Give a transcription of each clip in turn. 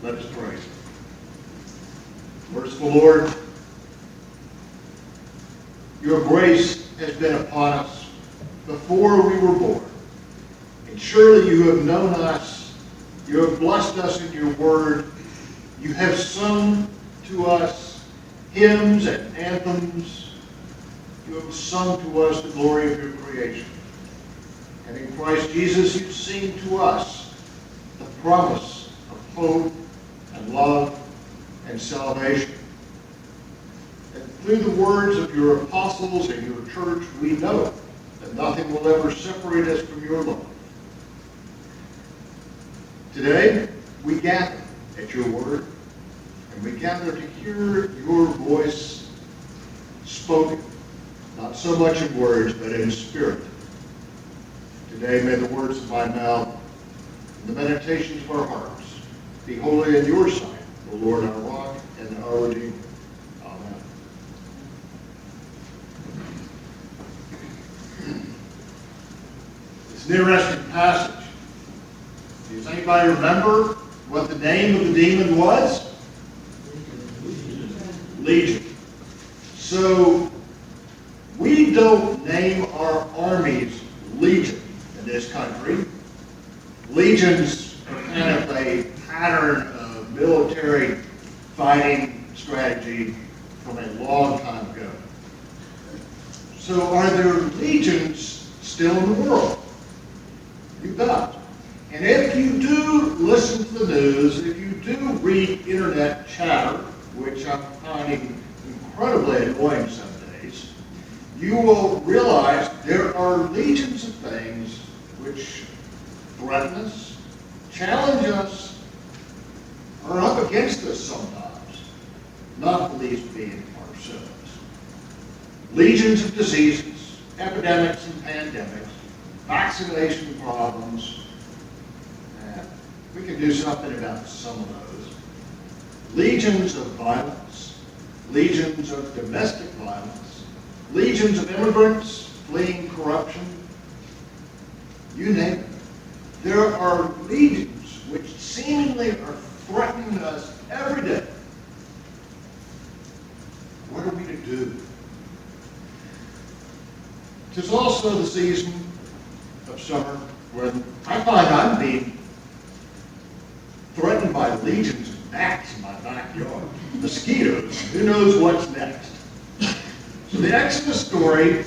Let us pray. Merciful Lord, your grace has been upon us before we were born. And surely you have known us. You have blessed us in your word. You have sung to us hymns and anthems. You have sung to us the glory of your creation. And in Christ Jesus, you sing to us the promise of hope and love and salvation. And through the words of your apostles and your church, we know that nothing will ever separate us from your love. Today, we gather at your word, and we gather to hear your voice spoken, not so much in words, but in spirit. Today, may the words of my mouth and the meditations of our hearts be holy in your sight, O Lord, our rock and our Redeemer. Amen. It's an interesting passage. Does anybody remember what the name of the demon was? Legion. So, we don't name our armies Legion in this country. Legions are kind of a pattern of military fighting strategy from a long time ago. So are there legions still in the world? You bet. And if you do listen to the news, if you do read internet chatter, which I'm finding incredibly annoying some days, you will realize there are legions of things which threaten us, challenge us, are up against us sometimes, not the least being ourselves. Legions of diseases, epidemics and pandemics, vaccination problems. We can do something about some of those. Legions of violence, legions of domestic violence, legions of immigrants fleeing corruption. You name it. There are legions which seemingly are threatening us every day. What are we to do? 'Tis also the season of summer when I find I'm being threatened by legions of gnats in my backyard. Mosquitoes. Who knows what's next? So the Exodus story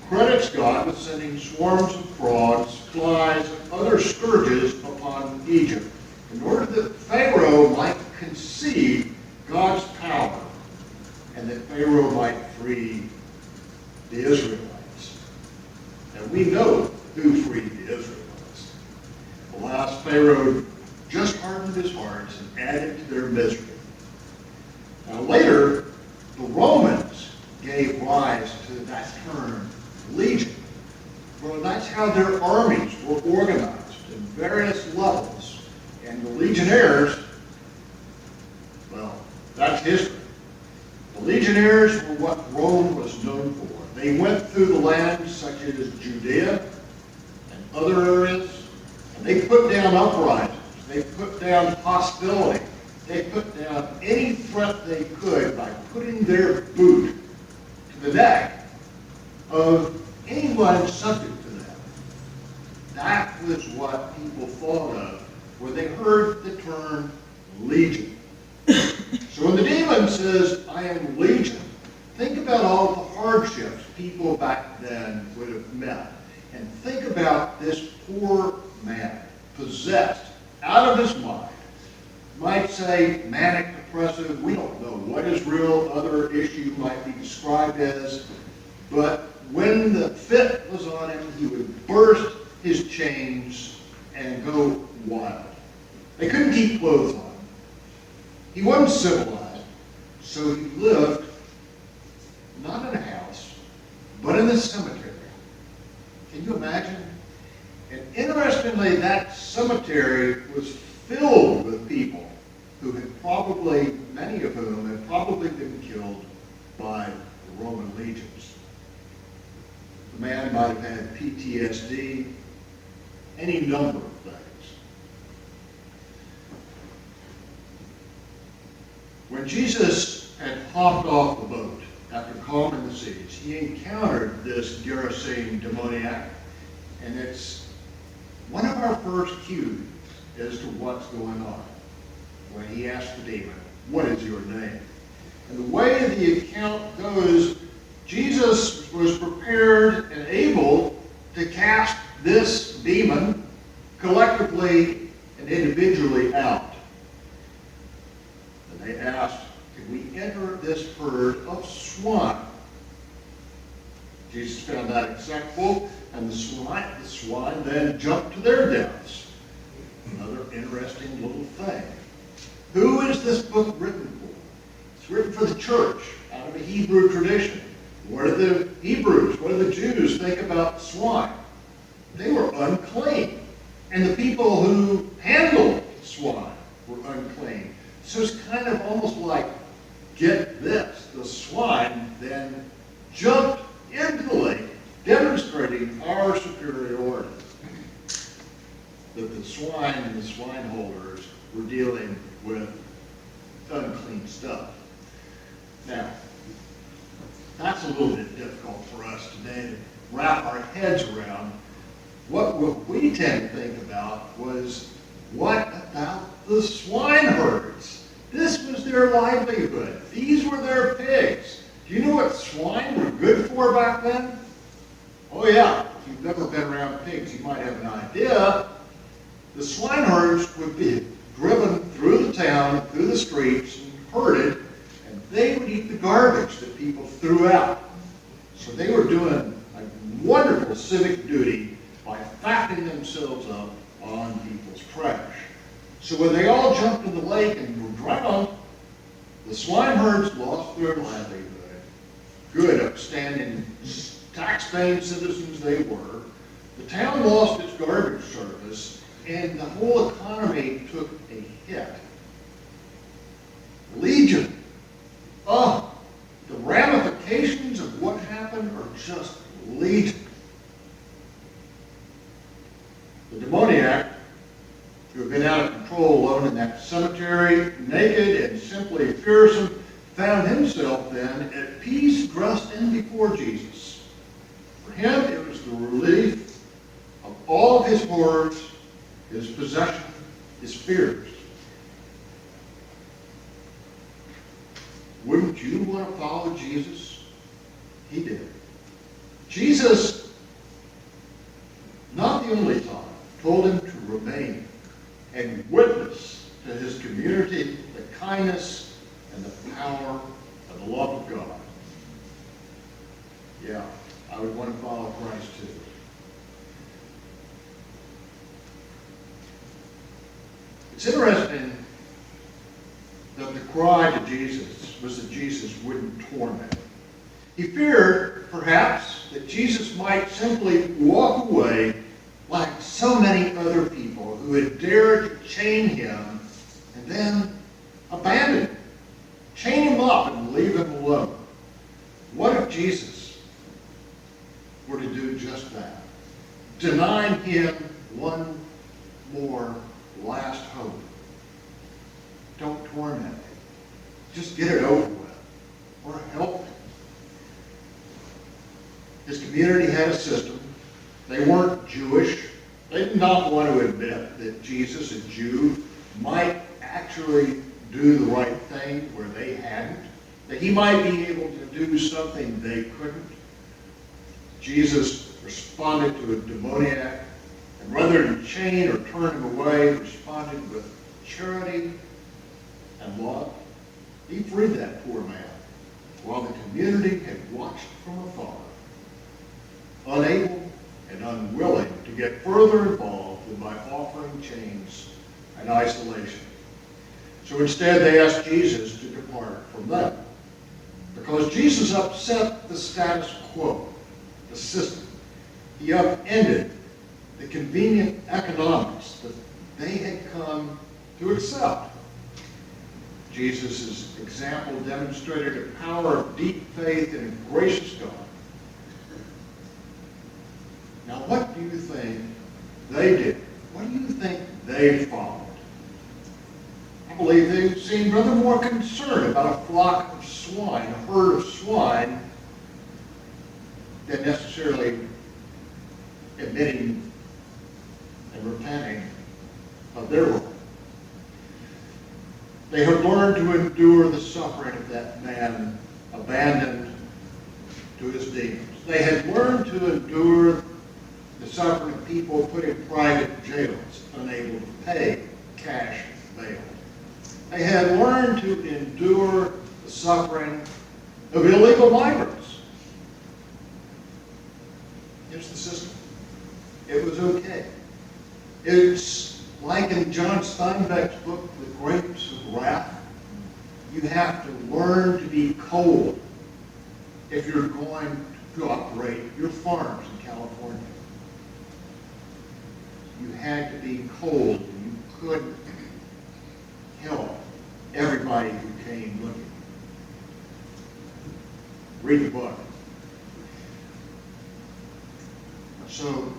credits God with sending swarms of frogs, flies, and other scourges upon Egypt in order that Pharaoh might conceive God's power and that Pharaoh might free the Israelites. And we know who freed the Israelites. Alas, Pharaoh just hardened his hearts and added to their misery. Now later, the Romans gave rise to that term, legion. Well, that's how their armies were organized in various levels. And the legionnaires, well, that's history. The legionnaires were what Rome was known for. They went through the lands such as Judea and other areas, and they put down uprisings. They put down hostility. They put down any threat they could by putting their boot to the neck of anyone subject to them. That was what people thought of when they heard the term legion. So when the demon says, I am legion, think about all the hardships people back then would have met. And think about this poor man, possessed, out of his mind. Might say manic depressive, we don't know what his real other issue might be described as, but when the fit was on him, he would burst his chains and go wild. They couldn't keep clothes on him. He wasn't civilized, so he lived not in a house, but in the cemetery. Can you imagine? And interestingly, that cemetery was filled with people who had probably, many of whom had probably been killed by the Roman legions. The man might have had PTSD, any number of things. When Jesus had hopped off the boat after calming the seas, he encountered this Gerasene demoniac, and it's one of our first cues as to what's going on. When he asked the demon, "What is your name?" And the way the account goes, Jesus was prepared and able to cast this demon collectively and individually out. And they asked, "Can we enter this herd of swine?" Jesus found that acceptable, and the swine then jumped to their deaths. Another interesting little thing. Who is this book written for? It's written for the church, out of a Hebrew tradition. What do the Hebrews, what do the Jews think about swine? They were unclean. And the people who handled swine were unclean. So it's kind of almost like, get this, the swine then jumped into the lake, demonstrating our superiority. That the swine and the swine holders were dealing with unclean stuff. Now, that's a little bit difficult for us today to wrap our heads around. What we tend to think about was, what about the swine herds? This was their livelihood. These were their pigs. Do you know what swine were good for back then? Oh yeah, if you've never been around pigs, you might have an idea. The swine herds would be driven through the town, through the streets, and herded, and they would eat the garbage that people threw out. So they were doing a wonderful civic duty by fattening themselves up on people's trash. So when they all jumped in the lake and were drowned, the swine herds lost their livelihood. Good, upstanding, tax-paying citizens they were. The town lost its garbage service, and the whole economy took a hit. Legion. Oh, the ramifications of what happened are just legion. The demoniac, who had been out of control alone in that cemetery, naked and simply fearsome, found himself then at peace, dressed in before Jesus. For him, it was the relief of all of his horrors, his possession, his fears. Wouldn't you want to follow Jesus? He did. Jesus, not the only time, told him to remain and witness to his community the kindness and the power and the love of God. Yeah, I would want to follow Christ too. It's interesting that the cry to Jesus was that Jesus wouldn't torment him. He feared, perhaps, that Jesus might simply walk away like so many other people who had dared to chain him and then abandon him. Chain him up and leave him alone. What if Jesus were to do just that? Denying him one more last hope. Don't torment him. Just get it over with. Or help him. His community had a system. They weren't Jewish. They did not want to admit that Jesus, a Jew, might actually do the right thing where they hadn't. That he might be able to do something they couldn't. Jesus responded to a demoniac, and rather than chain or turn him away, responded with charity and love. He freed that poor man while the community had watched from afar, unable and unwilling to get further involved than by offering chains and isolation. So instead they asked Jesus to depart from them, because Jesus upset the status quo, the system. He upended the convenient economics that they had come to accept. Jesus' example demonstrated the power of deep faith in a gracious God. Now, what do you think they did? What do you think they followed? How believe they seemed rather more concerned about a flock of swine, a herd of swine, than necessarily admitting and repenting of their wrong. They had learned to endure the suffering of that man abandoned to his demons. They had learned to endure the suffering of people put in private jails, unable to pay cash bail. They had learned to endure the suffering of illegal migrants. It's the system. It was okay. It's like in John Steinbeck's book, The Grapes of Wrath. You have to learn to be cold if you're going to operate your farms in California. You had to be cold, and you couldn't help everybody who came looking. Read the book. So,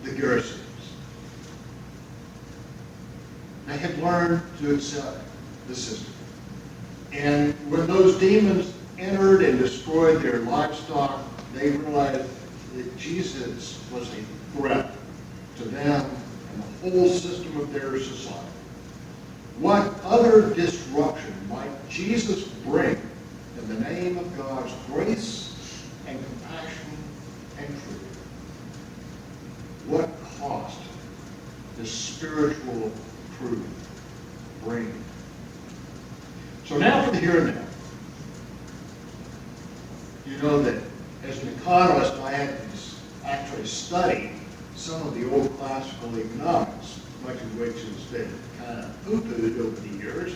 the Gerasenes, they had learned to accept the system. And when those demons entered and destroyed their livestock, they realized that Jesus was a threat to them and the whole system of their society. What other disruption might Jesus bring in the name of God's grace and compassion and truth? What cost does spiritual truth bring? So now for the here and now. You know that as an economist, I had to actually study some of the old classical economics, much of which has been kind of poo-pooed over the years,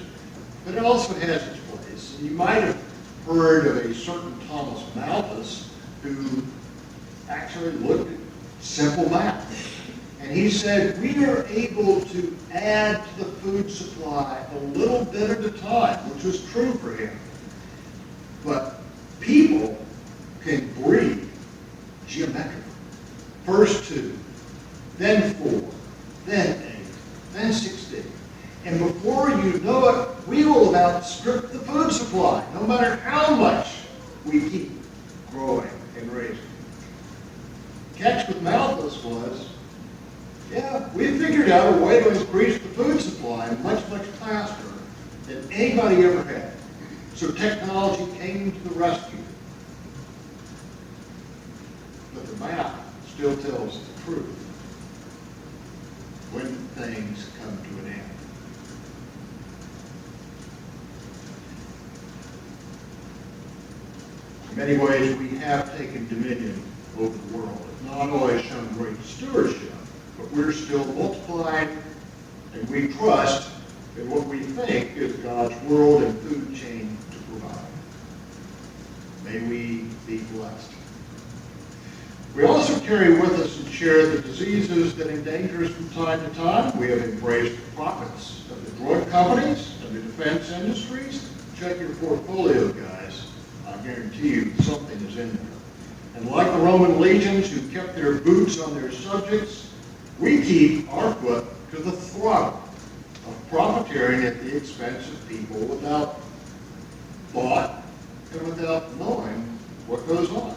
but it also has its place. And you might have heard of a certain Thomas Malthus who actually looked at simple math. And he said, we are able to add to the food supply a little bit at a time, which was true for him. But people can breed geometrically. First 2, then 4, then 8, then 16. And before you know it, we will outstrip the food supply, no matter how much we keep growing and raising. Catch with Malthus was, yeah, we figured out a way to increase the food supply much, much faster than anybody ever had. So technology came to the rescue. But the math still tells the truth when things come to an end. In many ways, we have taken dominion over the world. It's not always shown great stewardship, but we're still multiplying, and we trust in what we think is God's world and food chain to provide. May we be blessed. We also carry with us and share the diseases that endanger us from time to time. We have embraced the profits of the drug companies and the defense industries. Check your portfolio, guys. I guarantee you something is in there. And like the Roman legions who kept their boots on their subjects, we keep our foot to the throttle of profiteering at the expense of people without thought and without knowing what goes on.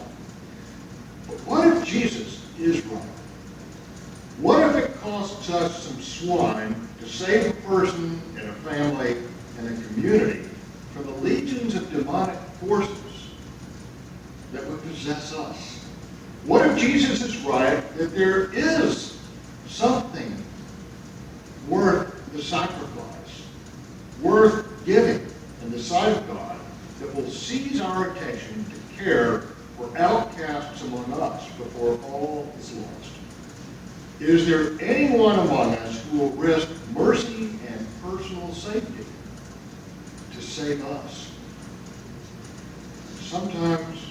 But what if Jesus is right? What if it costs us some swine to save a person and a family and a community from the legions of demonic forces that would possess us? What if Jesus is right that there is something worth the sacrifice, worth giving in the sight of God that will seize our attention to care for outcasts among us before all is lost? Is there anyone among us who will risk mercy and personal safety to save us? Sometimes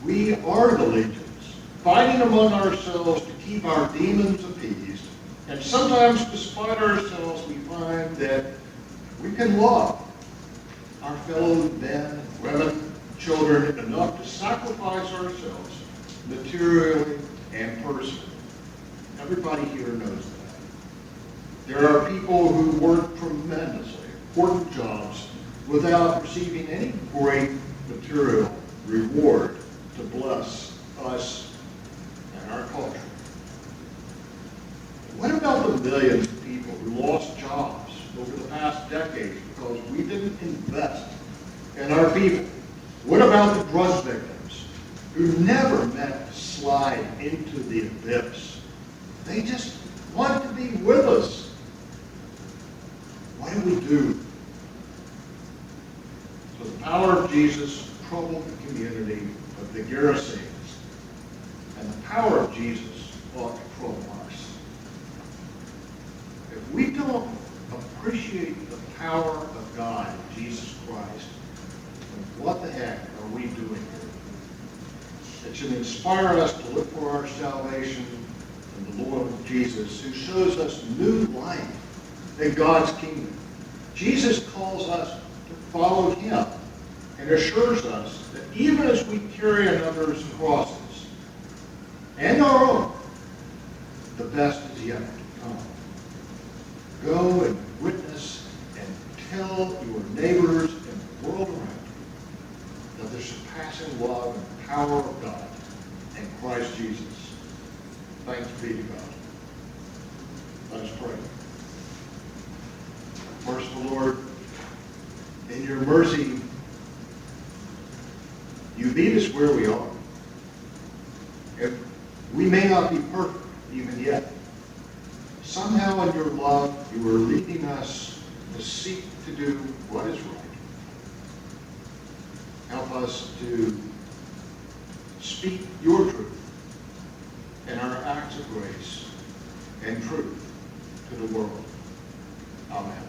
we are the legions, fighting among ourselves to keep our demons appeased, and sometimes despite ourselves we find that we can love our fellow men, women, children enough to sacrifice ourselves materially and personally Everybody here knows that. There are people who work tremendously, important jobs, without receiving any great material reward to bless us and our culture. What about the millions of people who lost jobs over the past decades because we didn't invest in our people? What about the drug victims who never meant to slide into the abyss? They just want to be with us. What do we do? So the power of Jesus troubled the community of the Gerasenes, and the power of Jesus ought to trouble us. If we don't appreciate the power of God in Jesus Christ, then what the heck are we doing here? It should inspire us to look for our salvation in the Lord Jesus, who shows us new life in God's kingdom. Jesus calls us to follow him and assures us that even as we carry another's crosses and our own, the best is yet to come. Go and witness and tell your neighbors and the world around you of the surpassing love and power of God in Christ Jesus. Thanks be to God. Let us pray. Merciful Lord, in your mercy, you meet us where we are. If we may not be perfect even yet, somehow in your love, you are leading us to seek to do what is right. Help us to speak your truth in our acts of grace and truth to the world. Amen.